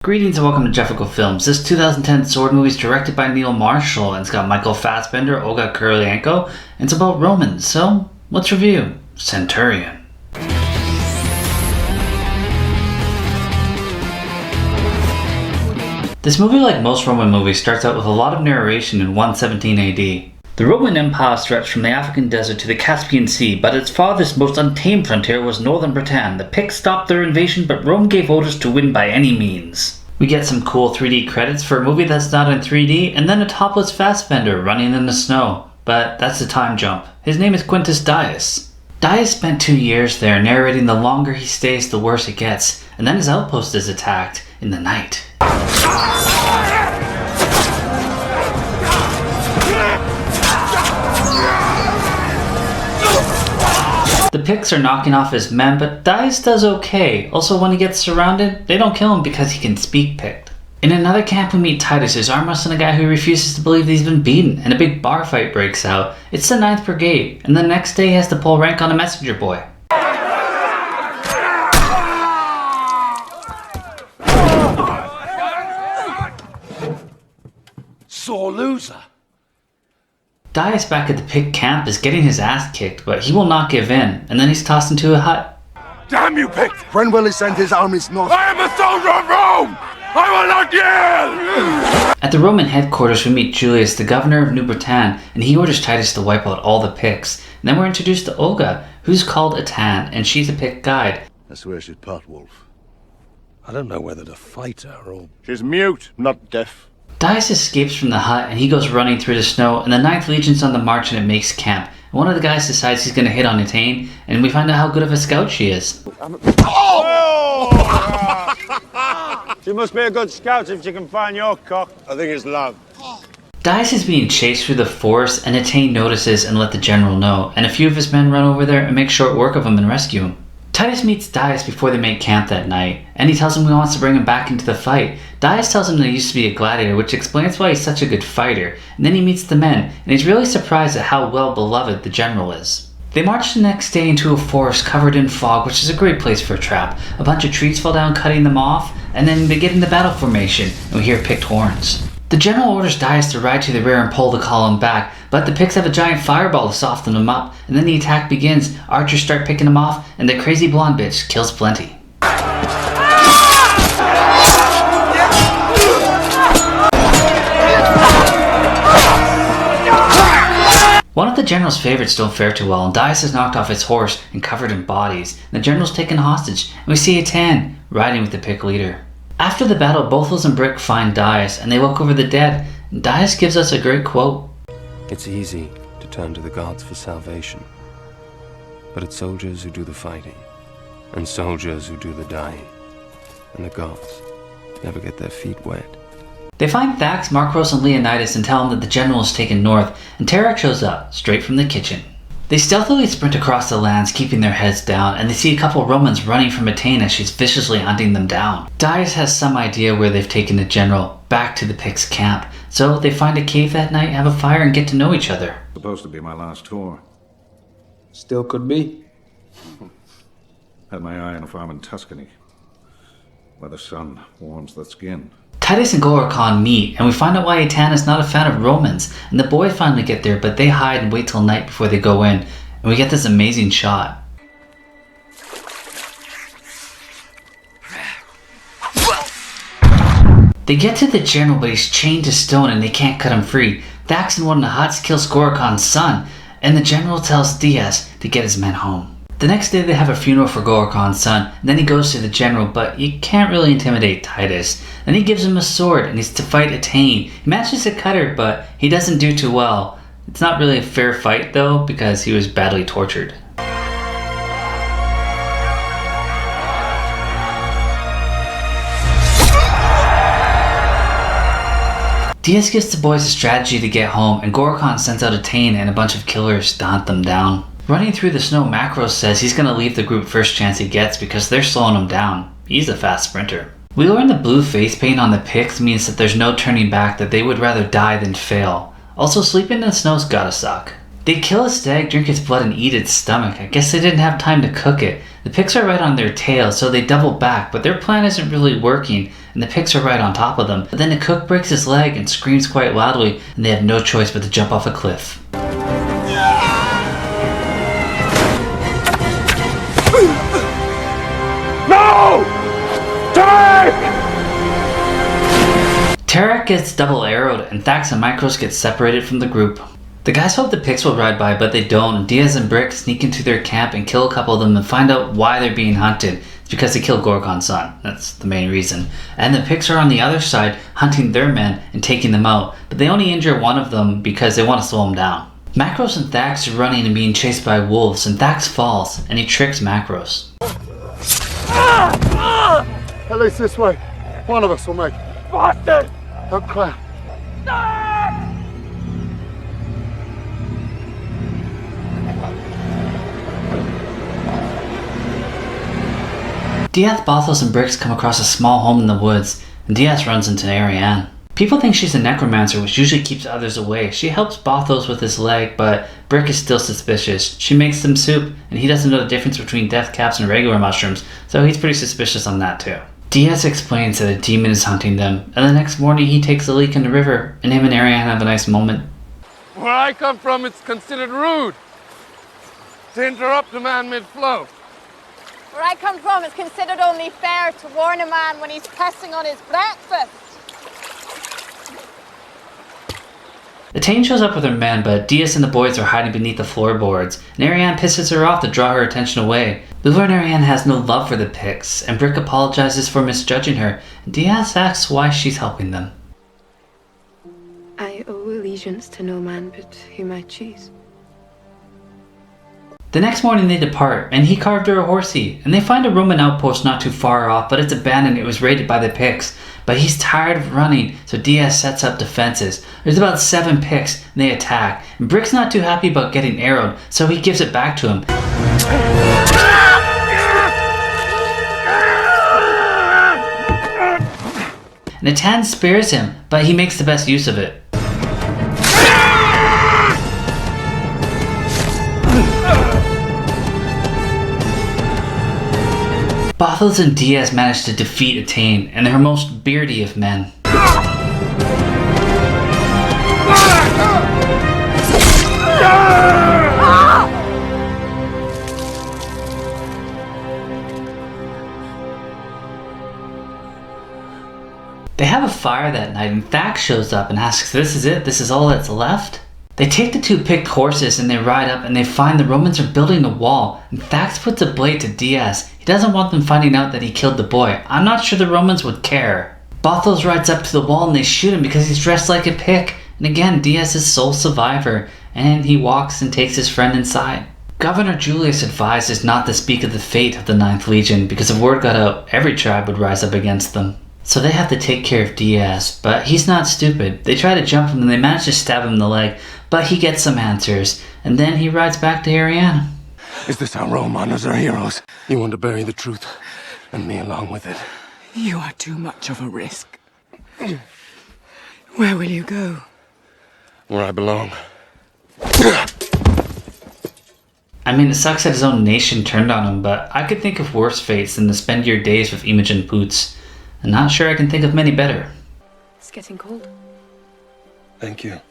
Greetings and welcome to Jefficho Films. This 2010 sword movie is directed by Neil Marshall and it's got Michael Fassbender, Olga Kurylenko, and it's about Romans. So, let's review Centurion. This movie, like most Roman movies, starts out with a lot of narration in 117 AD. The Roman Empire stretched from the African desert to the Caspian Sea, but its farthest, most untamed frontier was northern Britain. The Picts stopped their invasion, but Rome gave orders to win by any means. We get some cool 3D credits for a movie that's not in 3D, and then a topless Fassbender running in the snow. But that's a time jump. His name is Quintus Dias. Dias spent 2 years there, narrating the longer he stays, the worse it gets, and then his outpost is attacked in the night. The Picts are knocking off his men, but Dias does okay. Also, when he gets surrounded, they don't kill him because he can speak Pict. In another camp, we meet Titus, who's arm wrestling a guy who refuses to believe that he's been beaten, and a big bar fight breaks out. It's the 9th Brigade, and the next day he has to pull rank on a messenger boy. Sore loser. Dias back at the Pict camp is getting his ass kicked, but he will not give in, and then he's tossed into a hut. Damn you, Pict! Brenwell has sent his armies north. I am a soldier of Rome! I will not yield! At the Roman headquarters, we meet Julius, the governor of New Britain, and he orders Titus to wipe out all the Picts. And then we're introduced to Olga, who's called Etain, and she's a Pict guide. I swear she'd part wolf. I don't know whether to fight her or... She's mute, not deaf. Dias escapes from the hut and he goes running through the snow, and the 9th Legion's on the march and it makes camp. And one of the guys decides he's going to hit on Etain, and we find out how good of a scout she is. She must be a good scout if she can find your cock. I think it's love. Dias is being chased through the forest, and Etain notices and let the general know, and a few of his men run over there and make short work of him and rescue him. Titus meets Dias before they make camp that night, and he tells him he wants to bring him back into the fight. Dias tells him that he used to be a gladiator, which explains why he's such a good fighter, and then he meets the men, and he's really surprised at how well beloved the general is. They march the next day into a forest covered in fog, which is a great place for a trap. A bunch of trees fall down, cutting them off, and then they get into battle formation, and we hear Pict horns. The general orders Dias to ride to the rear and pull the column back, but the Picts have a giant fireball to soften them up, and then the attack begins. Archers start picking them off, and the crazy blonde bitch kills plenty. One of the general's favorites don't fare too well, and Dias is knocked off his horse and covered in bodies. The general's taken hostage, and we see Etain riding with the Pict leader. After the battle, Bothos and Brick find Dias, and they look over the dead, and Dias gives us a great quote. It's easy to turn to the gods for salvation, but it's soldiers who do the fighting, and soldiers who do the dying, and the gods never get their feet wet. They find Thax, Marcros, and Leonidas and tell him that the general is taken north, and Tarak shows up, straight from the kitchen. They stealthily sprint across the lands, keeping their heads down, and they see a couple Romans running from Etain as she's viciously hunting them down. Dias has some idea where they've taken the general, back to the Picts' camp, so they find a cave that night, have a fire, and get to know each other. Supposed to be my last tour. Still could be. Had my eye on a farm in Tuscany, where the sun warms the skin. Titus and Gorlacon meet, and we find out why Etain is not a fan of Romans, and the boys finally get there, but they hide and wait till night before they go in, and we get this amazing shot. They get to the general, but he's chained to stone and they can't cut him free. Thax in one of the huts kills Gorlacon's son, and the general tells Dias to get his men home. The next day they have a funeral for Gorlacon's son, and then he goes to the general, but you can't really intimidate Titus. Then he gives him a sword and he's to fight Etain. He manages to cut her, but he doesn't do too well. It's not really a fair fight though, because he was badly tortured. Dias gives the boys a strategy to get home, and Gorlacon sends out Etain and a bunch of killers to hunt them down. Running through the snow, Macros says he's going to leave the group first chance he gets because they're slowing him down. He's a fast sprinter. We learn the blue face paint on the Picts means that there's no turning back, that they would rather die than fail. Also, sleeping in the snow's gotta suck. They kill a stag, drink its blood, and eat its stomach. I guess they didn't have time to cook it. The Picts are right on their tail, so they double back, but their plan isn't really working, and and the pigs are right on top of them. But then the cook breaks his leg and screams quite loudly, and they have no choice but to jump off a cliff. No! Tarek! Tarek gets double arrowed, and Thax and Micros get separated from the group. The guys hope the pigs will ride by, but they don't, and Dias and Brick sneak into their camp and kill a couple of them and find out why they're being hunted. It's because they killed Gorgon's son. That's the main reason. And the pigs are on the other side hunting their men and taking them out, but they only injure one of them because they want to slow him down. Macros and Thax are running and being chased by wolves, and Thax falls, and he tricks Macros. At least this way. One of us will make it. Bastard! Don't cry. Dias, Bothos, and Bricks come across a small home in the woods, and Dias runs into Ariane. People think she's a necromancer, which usually keeps others away. She helps Bothos with his leg, but Brick is still suspicious. She makes them soup, and he doesn't know the difference between death caps and regular mushrooms, so he's pretty suspicious on that too. Dias explains that a demon is hunting them, and the next morning he takes a leak in the river, and him and Ariane have a nice moment. Where I come from, it's considered rude to interrupt a man mid-flow. Where I come from, it's considered only fair to warn a man when he's pressing on his breakfast. Etain shows up with her men, but Dias and the boys are hiding beneath the floorboards, and Ariane pisses her off to draw her attention away. We learn Ariane has no love for the Picts, and Brick apologizes for misjudging her, and Dias asks why she's helping them. I owe allegiance to no man but whom I choose. The next morning they depart, and he carved her a horsey, and they find a Roman outpost not too far off, but it's abandoned. It was raided by the Picts. But he's tired of running, so Dias sets up defenses. There's about 7 Picts, and they attack. And Brick's not too happy about getting arrowed, so he gives it back to him. And Etain spares him, but he makes the best use of it. Bothos and Dias manage to defeat Etain, and they're her most beardy of men. They have a fire that night, and Thax shows up and asks, "This is it? This is all that's left?" They take the 2 picked horses and they ride up, and they find the Romans are building a wall, and Thax puts a blade to Dias. He doesn't want them finding out that he killed the boy. I'm not sure the Romans would care. Bothos rides up to the wall and they shoot him because he's dressed like a Pict. And again, Dias is sole survivor, and he walks and takes his friend inside. Governor Julius advises not to speak of the fate of the 9th Legion, because if word got out, every tribe would rise up against them. So they have to take care of Dias, but he's not stupid. They try to jump him and they manage to stab him in the leg, but he gets some answers, and then he rides back to Ariane. Is this how Rome honors our heroes? You want to bury the truth, and me along with it. You are too much of a risk. Where will you go? Where I belong. I mean, it sucks that his own nation turned on him, but I could think of worse fates than to spend your days with Imogen Poots. I'm not sure I can think of many better. It's getting cold. Thank you.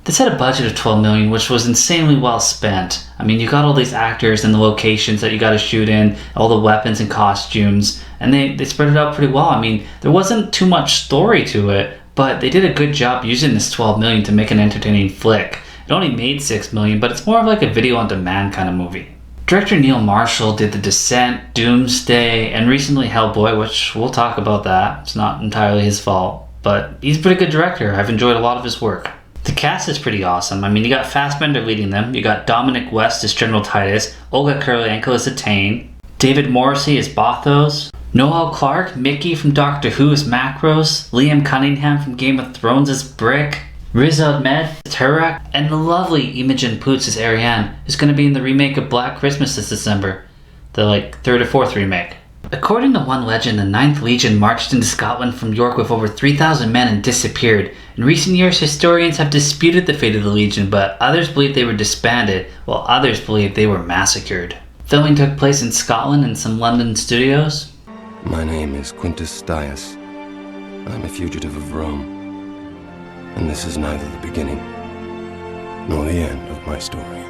This had a budget of $12 million, which was insanely well spent. I mean, you got all these actors and the locations that you got to shoot in, all the weapons and costumes, and they spread it out pretty well. I mean, there wasn't too much story to it, but they did a good job using this $12 million to make an entertaining flick. It only made $6 million, but it's more of like a video-on-demand kind of movie. Director Neil Marshall did The Descent, Doomsday, and recently Hellboy, which we'll talk about that. It's not entirely his fault, but he's a pretty good director. I've enjoyed a lot of his work. The cast is pretty awesome. I mean, you got Fassbender leading them, you got Dominic West as General Titus, Olga Kurylenko as Etain, David Morrissey as Bothos, Noel Clarke, Mickey from Doctor Who as Macros, Liam Cunningham from Game of Thrones as Brick, Riz Ahmed as Turek, and the lovely Imogen Poots as Ariane, who's going to be in the remake of Black Christmas this December. The 3rd or 4th remake. According to one legend, the 9th Legion marched into Scotland from York with over 3,000 men and disappeared. In recent years, historians have disputed the fate of the Legion, but others believe they were disbanded, while others believe they were massacred. Filming took place in Scotland and some London studios. My name is Quintus Dias. I'm a fugitive of Rome. And this is neither the beginning nor the end of my story.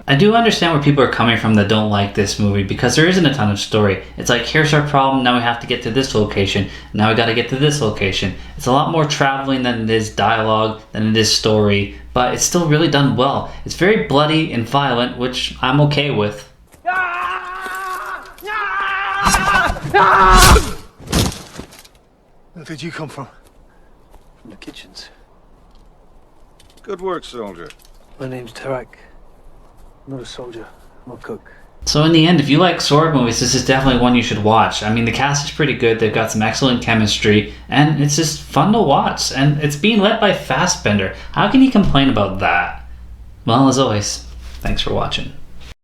I do understand where people are coming from that don't like this movie, because there isn't a ton of story. It's like, here's our problem, now we have to get to this location, now we gotta get to this location. It's a lot more traveling than it is dialogue, than it is story, but it's still really done well. It's very bloody and violent, which I'm okay with. Where did you come from? From the kitchens. Good work, soldier. My name's Tarak. I'm not a soldier. I'm a cook. So in the end, if you like sword movies, this is definitely one you should watch. I mean, the cast is pretty good, they've got some excellent chemistry, and it's just fun to watch. And it's being led by Fassbender. How can you complain about that? Well, as always, thanks for watching.